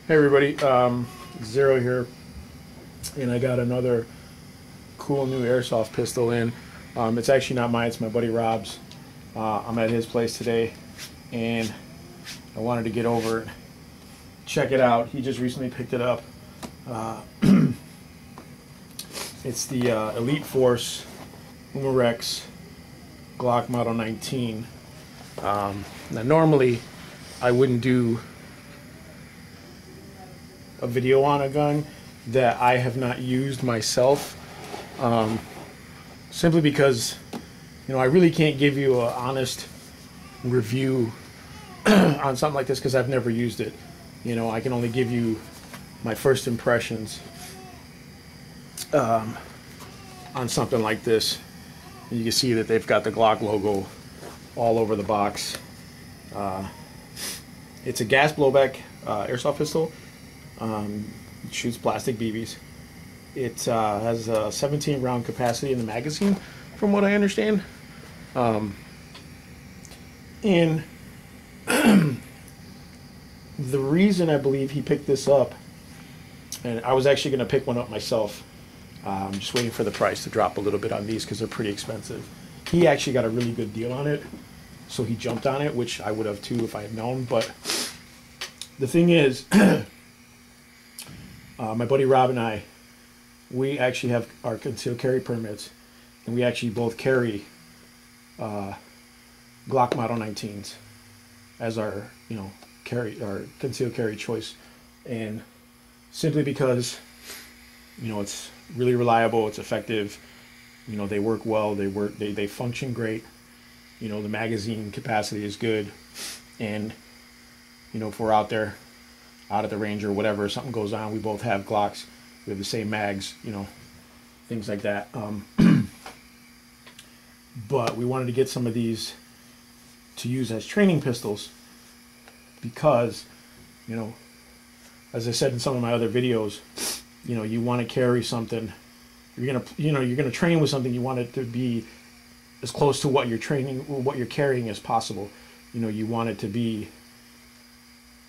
Hey everybody, Zero here, and I got another cool new airsoft pistol in. It's actually not mine, it's my buddy Rob's. I'm at his place today, and I wanted to get over and check it out. He just recently picked it up. It's the Elite Force Glock Model 19. Now normally I wouldn't do a video on a gun that I have not used myself, simply because, you know, I really can't give you an honest review on something like this because I've never used it. You know, I can only give you my first impressions on something like this. And you can see that they've got the Glock logo all over the box. It's a gas blowback airsoft pistol. It shoots plastic BBs. It has a 17 round capacity in the magazine, from what I understand. And the reason I believe he picked this up, and I was actually going to pick one up myself, I'm just waiting for the price to drop a little bit on these because they're pretty expensive. He actually got a really good deal on it, so he jumped on it, which I would have too if I had known. But the thing is, my buddy Rob and I, we actually have our concealed carry permits, and we actually both carry Glock Model 19s as our, you know, our concealed carry choice. And simply because, you know, it's really reliable, it's effective, you know, they work well, they function great, you know, the magazine capacity is good, and, you know, if we're out there out at the range or whatever, something goes on, we both have Glocks, we have the same mags, you know, things like that. But we wanted to get some of these to use as training pistols because, you know, as I said in some of my other videos, you know, you want to carry something, you're gonna train with something, you want it to be as close to what you're carrying as possible. You know, you want it to be,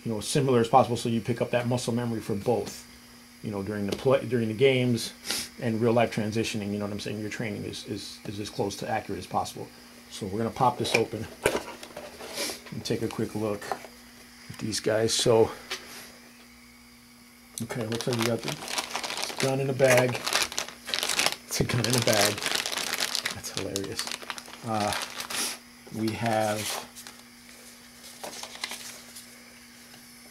you know, similar as possible, so you pick up that muscle memory for both, you know, during the games and real life transitioning. You know what I'm saying? Your training is as close to accurate as possible. So we're gonna pop this open and take a quick look at these guys. So, okay, looks like you got the gun in a bag. It's a gun in a bag. That's hilarious. We have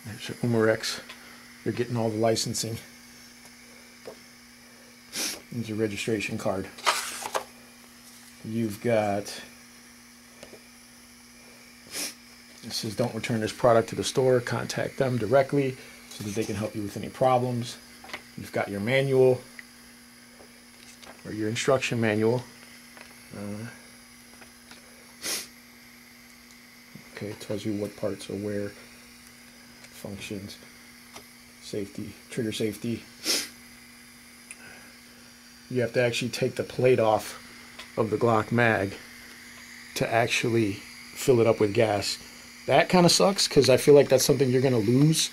there's your Umarex. You're getting all the licensing. There's your registration card. You've got, it says don't return this product to the store. Contact them directly so that they can help you with any problems. You've got your manual, or your instruction manual. Okay, it tells you what parts are where. Functions, safety, trigger safety. You have to actually take the plate off of the Glock mag to actually fill it up with gas. That kind of sucks because I feel like that's something you're going to lose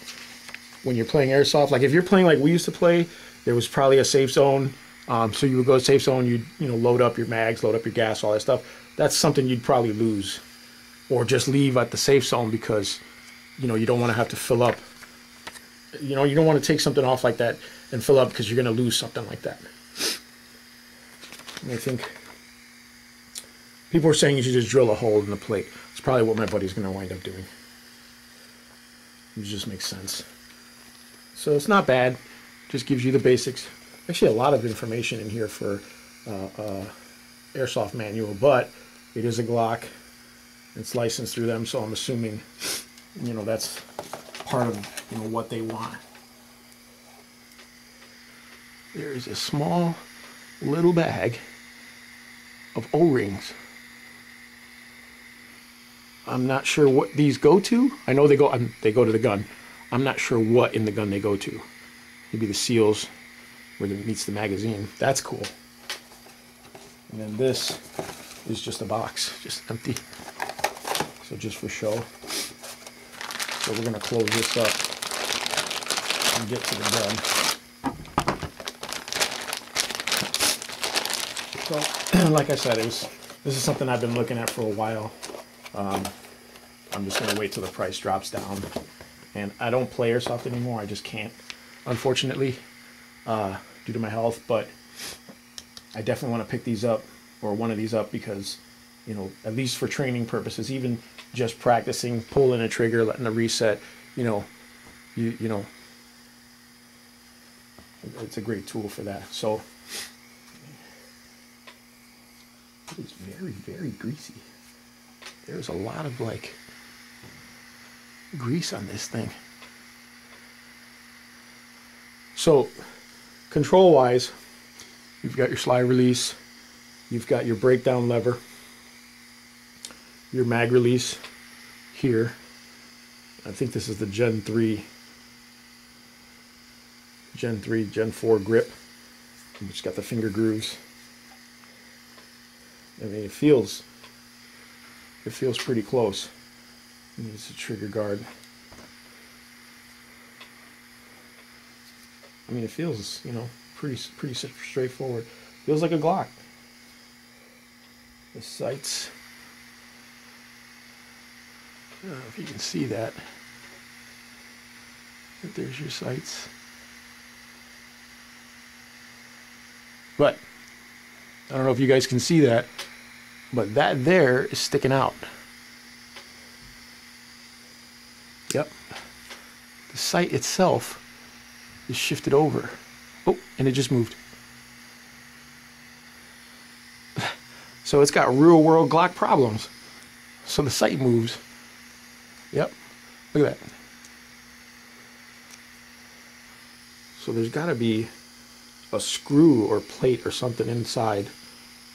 when you're playing airsoft. Like if you're playing like we used to play, there was probably a safe zone. So you would go to safe zone, you know, load up your mags, load up your gas, all that stuff. That's something you'd probably lose, or just leave at the safe zone because, you know, you don't want to have to fill up. You know, you don't want to take something off like that and fill up because you're going to lose something like that. And I think people are saying you should just drill a hole in the plate. It's probably what my buddy's going to wind up doing. It just makes sense. So it's not bad. Just gives you the basics. Actually, a lot of information in here for airsoft manual, but it is a Glock. It's licensed through them, so I'm assuming, you know, that's part of, you know, what they want. There is a small little bag of O-rings. I'm not sure what these go to. I know they go to the gun. I'm not sure what in the gun they go to. Maybe the seals where it meets the magazine. That's cool. And then this is just a box, just empty. So just for show. So we're going to close this up. and get to the gun. So, like I said, this is something I've been looking at for a while. I'm just gonna wait till the price drops down. And I don't play Airsoft anymore. I just can't, unfortunately, due to my health. But I definitely want to pick these up, or one of these up, because, you know, at least for training purposes, even just practicing, pulling a trigger, letting the reset, you know, you know, it's a great tool for that. So it's very, very greasy. There's a lot of like grease on this thing. So control wise, you've got your slide release, you've got your breakdown lever, your mag release here. I think this is the Gen 3, Gen 4 grip, which got the finger grooves. I mean, it feels pretty close. And it's a trigger guard. I mean, it feels, you know, pretty straightforward. Feels like a Glock. The sights. I don't know if you can see that. But there's your sights. But I don't know if you guys can see that, but that there is sticking out. Yep. The sight itself is shifted over. Oh, and it just moved. So it's got real world Glock problems. So the sight moves. Yep. Look at that. So there's got to be a screw or plate or something inside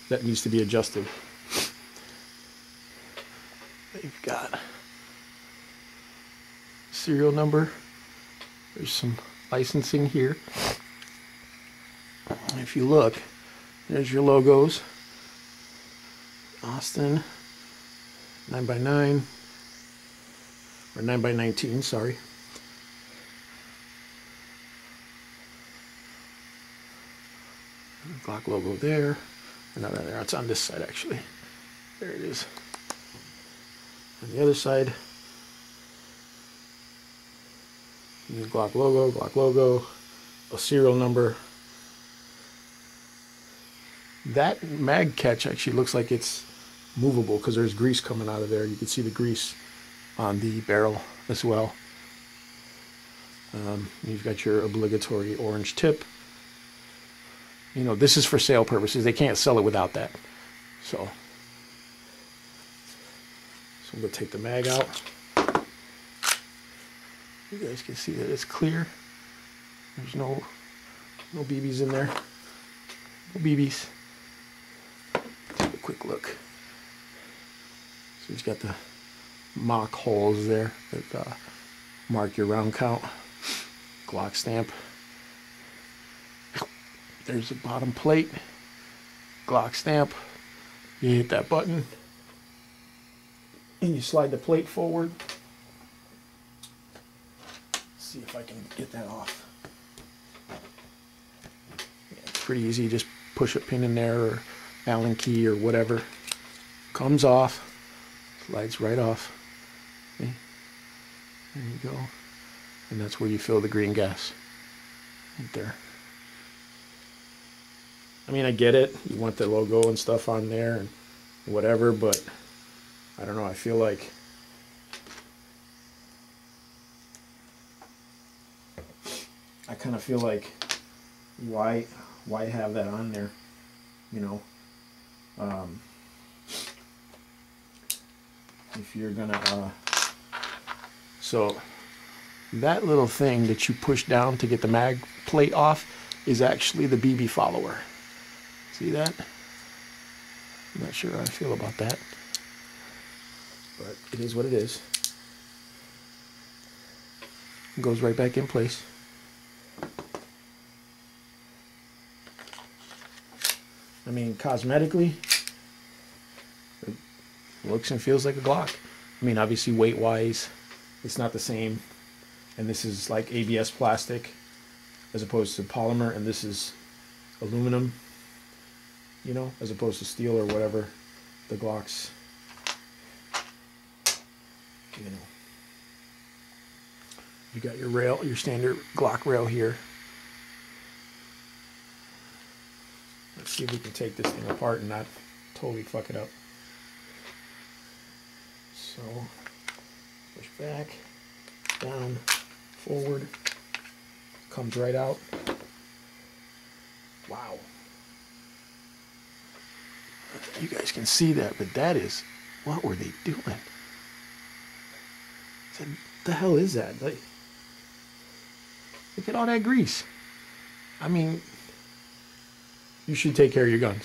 that needs to be adjusted. They've got serial number. There's some licensing here. If you look, there's your logos. Austin 9x9 or 9x19, sorry. Glock logo there. No, there. It's on this side actually. There it is. On the other side, the Glock logo, a serial number. That mag catch actually looks like it's movable because there's grease coming out of there. You can see the grease on the barrel as well. You've got your obligatory orange tip. You know, this is for sale purposes. They can't sell it without that. So I'm going to take the mag out. You guys can see that it's clear. There's no BBs in there. No BBs. Take a quick look. So he's got the mock holes there that mark your round count. Glock stamp. There's the bottom plate. Glock stamp. You hit that button and you slide the plate forward. Let's see if I can get that off. Yeah, it's pretty easy. Just push a pin in there or Allen key or whatever. Comes off. Slides right off. Okay. There you go. And that's where you fill the green gas. Right there. I mean, I get it. You want the logo and stuff on there and whatever, but I don't know. I feel like I kind of feel like why have that on there? You know, if you're gonna so that little thing that you push down to get the mag plate off is actually the BB follower. See that? I'm not sure how I feel about that, but it is what it is. It goes right back in place. I mean, cosmetically, it looks and feels like a Glock. I mean, obviously weight-wise, it's not the same. and this is like ABS plastic as opposed to polymer, and this is aluminum, you know, as opposed to steel or whatever the Glocks, you know. You got your rail, your standard Glock rail here. Let's see if we can take this thing apart and not totally fuck it up. So, push back, down, forward, comes right out. Wow. You guys can see that, but that is, what were they doing? What the hell is that? Like, look at all that grease. I mean, you should take care of your guns.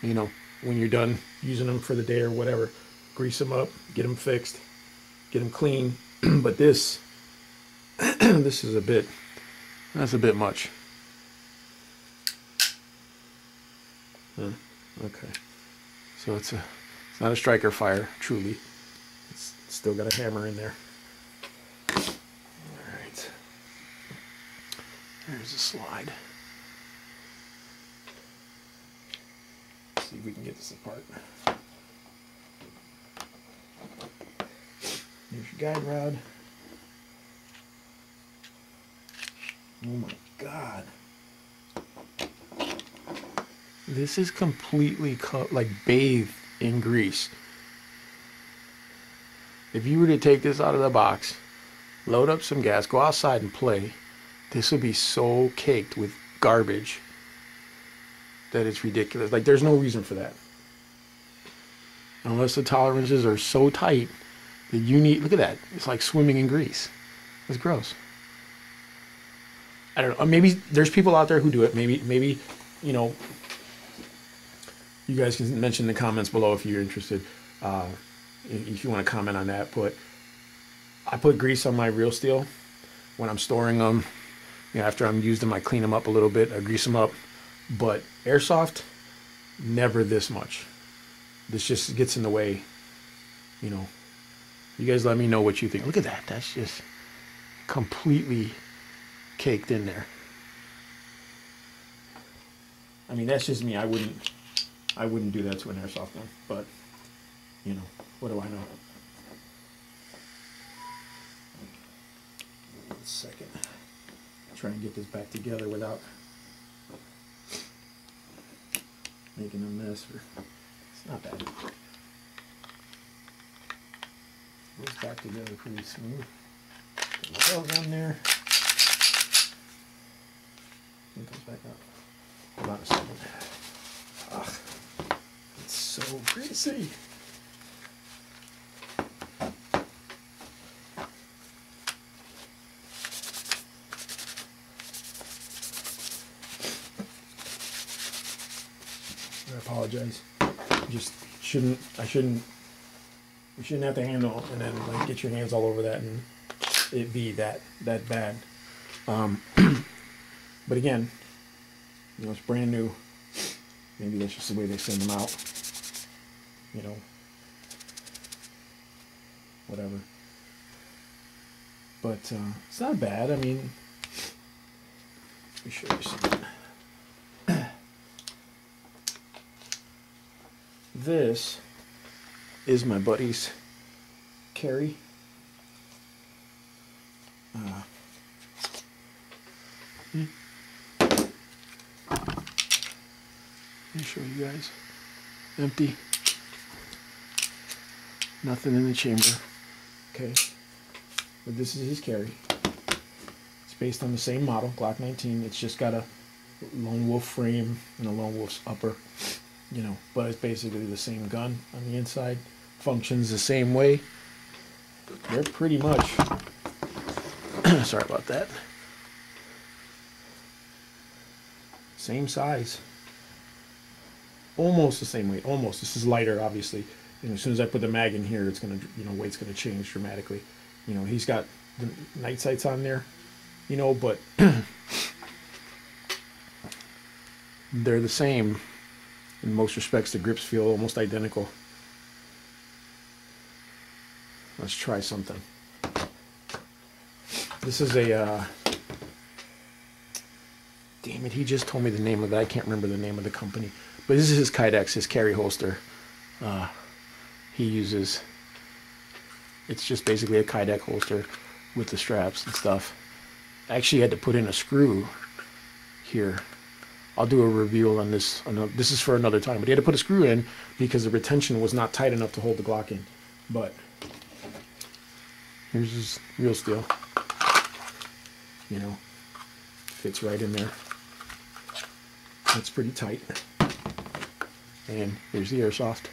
You know, when you're done using them for the day or whatever, grease them up, get them fixed, get them clean. But this, this is a bit, that's a bit much. Okay. So it's not a striker fire, truly. It's still got a hammer in there. All right. There's a slide. Let's see if we can get this apart. Here's your guide rod. Oh my God. This is completely like bathed in grease. If you were to take this out of the box, load up some gas, go outside and play, this would be so caked with garbage that it's ridiculous. Like, there's no reason for that. Unless the tolerances are so tight that you need, look at that. It's like swimming in grease. It's gross. I don't know. Maybe there's people out there who do it. Maybe, you know, you guys can mention in the comments below if you're interested. If you want to comment on that. But I put grease on my real steel when I'm storing them. You know, after I'm used them, I clean them up a little bit. I grease them up. But Airsoft, never this much. This just gets in the way. You know, you guys let me know what you think. Look at that. That's just completely caked in there. I mean, that's just me. I wouldn't do that to an Airsoft gun, but, you know, what do I know? One second. Try and get this back together without making a mess. It's not bad. Goes back together pretty smooth. Put the rails on there. It goes back up. Hold on a second. Ugh. It's so greasy. I apologize. You shouldn't have to handle and then like get your hands all over that and it be that bad. But again, you know, it's brand new. Maybe that's just the way they send them out. You know, whatever. But it's not bad. I mean, let me show you something. This is my buddy's carry. Let me show you guys. Empty. Nothing in the chamber. Okay. But this is his carry. It's based on the same model, Glock 19. It's just got a lone wolf frame and a lone wolf's upper. You know, but it's basically the same gun on the inside. Functions the same way. They're pretty much sorry about that. Same size. Almost the same weight. Almost. This is lighter, obviously. You know, as soon as I put the mag in here, it's gonna, you know, weight's gonna change dramatically. You know, he's got the night sights on there, you know, but they're the same. In most respects, the grips feel almost identical. Let's try something. This is a, damn it, he just told me the name of it. I can't remember the name of the company. But this is his Kydex, his carry holster. He uses, it's just basically a Kydex holster with the straps and stuff. I actually had to put in a screw here. I'll do a review on this. This is for another time. But he had to put a screw in because the retention was not tight enough to hold the Glock in. But here's his real steel. You know, fits right in there. That's pretty tight. And here's the Airsoft.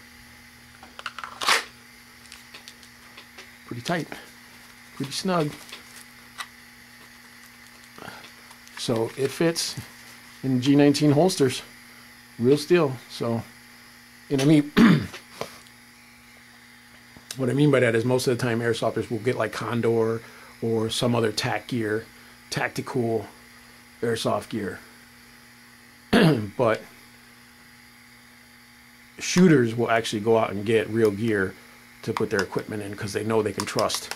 Pretty tight. Pretty snug. So it fits in G19 holsters. Real steel. So, and I mean, what I mean by that is most of the time airsofters will get like Condor or some other tack gear, tactical airsoft gear. But shooters will actually go out and get real gear to put their equipment in because they know they can trust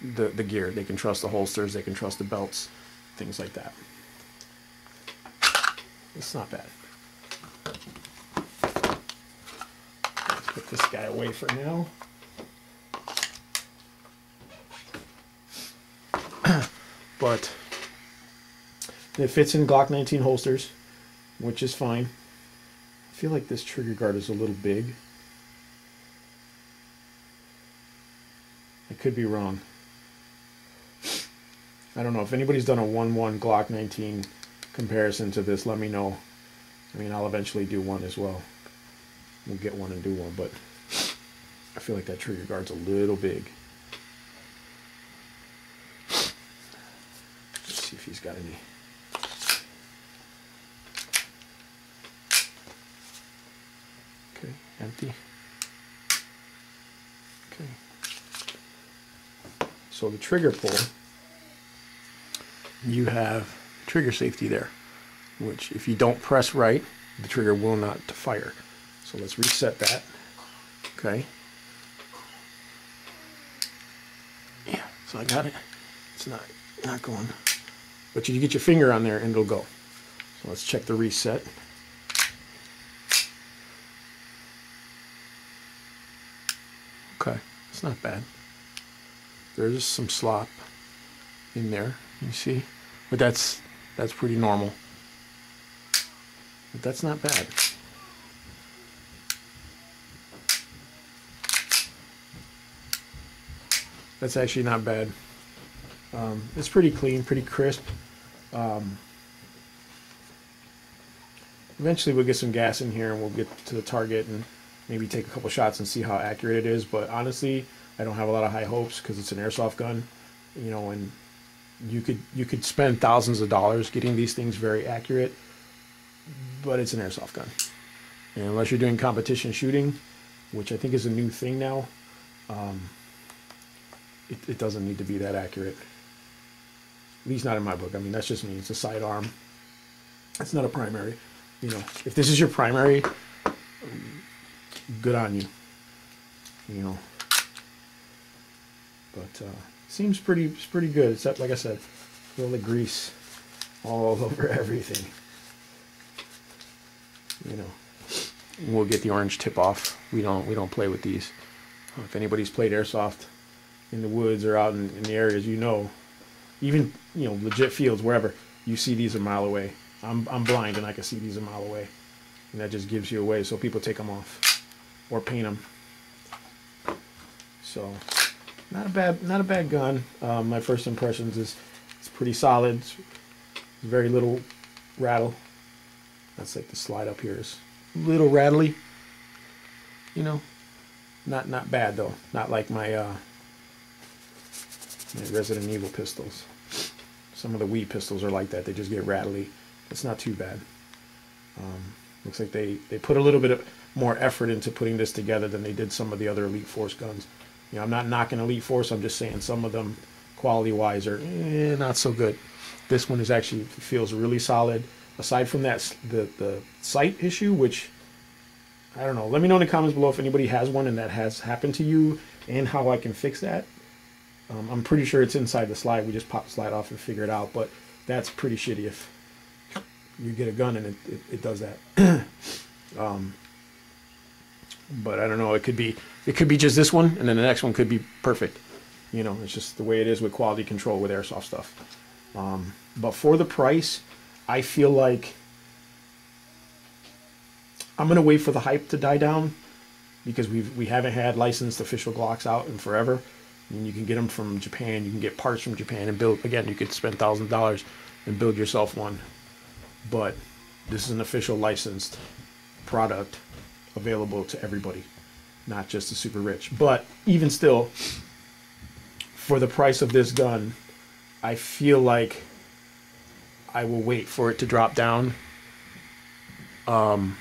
the gear. They can trust the holsters. They can trust the belts, things like that. It's not bad. Let's put this guy away for now. But it fits in Glock 19 holsters, which is fine. I feel like this trigger guard is a little big. I could be wrong. I don't know. If anybody's done a 1-1 Glock 19 comparison to this, let me know. I mean, I'll eventually do one as well. We'll get one and do one, but I feel like that trigger guard's a little big. Let's see if he's got any. Okay, empty. Okay. So the trigger pull, you have trigger safety there, which if you don't press right, the trigger will not fire. So let's reset that. Okay. Yeah, so I got it. It's not going. But you get your finger on there and it'll go. So let's check the reset. Okay, it's not bad. There's some slop in there, you see? But that's pretty normal. But that's not bad. That's actually not bad. It's pretty clean, pretty crisp. Eventually we'll get some gas in here and we'll get to the target and maybe take a couple shots and see how accurate it is. But honestly, I don't have a lot of high hopes because it's an airsoft gun, you know, and you could spend thousands of dollars getting these things very accurate, but it's an airsoft gun. And unless you're doing competition shooting, which I think is a new thing now, it doesn't need to be that accurate. At least not in my book. I mean, that's just me. It's a sidearm. It's not a primary. You know, if this is your primary, good on you. You know. But seems pretty good. Except, like I said, a little grease all over everything. You know, we'll get the orange tip off. We don't play with these. If anybody's played airsoft in the woods or out in the areas, you know, even, you know, legit fields, wherever, you see these a mile away. I'm blind and I can see these a mile away, and that just gives you away. So people take them off or paint them. So not a bad gun. My first impressions is it's pretty solid. It's very little rattle. That's like the slide up here is a little rattly. You know, not bad though. Not like my Resident Evil pistols. Some of the Wii pistols are like that. They just get rattly. It's not too bad. Looks like they put a little bit of more effort into putting this together than they did some of the other Elite Force guns. You know, I'm not knocking Elite Force. I'm just saying some of them, quality-wise, are not so good. This one is actually feels really solid. Aside from that, the sight issue, which I don't know. Let me know in the comments below if anybody has one and that has happened to you and how I can fix that. I'm pretty sure it's inside the slide. We just pop the slide off and figure it out. But that's pretty shitty if you get a gun and it does that. But I don't know. It could be just this one, and then the next one could be perfect. You know, it's just the way it is with quality control with airsoft stuff. But for the price, I feel like I'm gonna wait for the hype to die down, because we haven't had licensed official Glocks out in forever. I mean, you can get them from Japan. You can get parts from Japan and build. Again, you could spend $1,000 and build yourself one. But this is an official licensed product available to everybody, not just the super rich. But even still, for the price of this gun, I feel like I will wait for it to drop down. And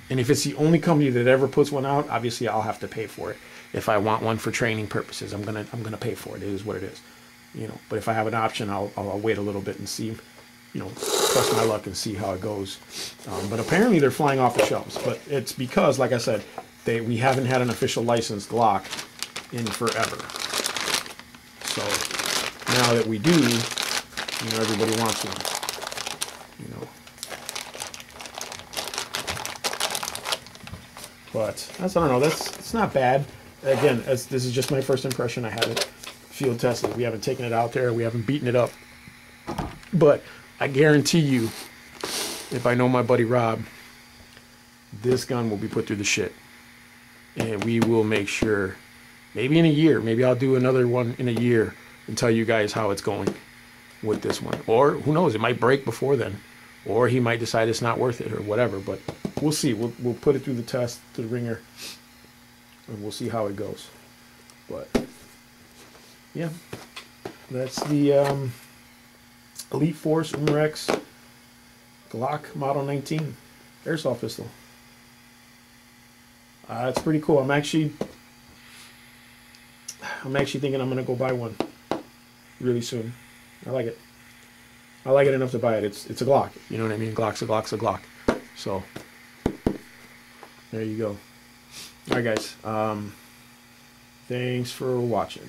if it's the only company that ever puts one out, obviously I'll have to pay for it. If I want one for training purposes, I'm gonna pay for it. It is what it is, you know. But if I have an option, I'll wait a little bit and see, you know, trust my luck and see how it goes. But apparently they're flying off the shelves. But it's because, like I said, we haven't had an official licensed Glock in forever. So now that we do, you know, everybody wants one, you know. But I don't know. It's not bad. Again, this is just my first impression. I haven't field tested. We haven't taken it out there. We haven't beaten it up. But I guarantee you, if I know my buddy Rob, this gun will be put through the shit. And we will make sure, maybe in a year, maybe I'll do another one in a year and tell you guys how it's going with this one. Or who knows, it might break before then. Or he might decide it's not worth it or whatever. But we'll see. We'll put it through the test, to the ringer, and we'll see how it goes. But yeah, that's the Elite Force Umrex Glock Model 19 airsoft pistol. It's pretty cool. I'm actually thinking I'm gonna go buy one really soon. I like it. I like it enough to buy it. It's a Glock. You know what I mean? Glock's a Glock. So there you go. All right, guys. Thanks for watching.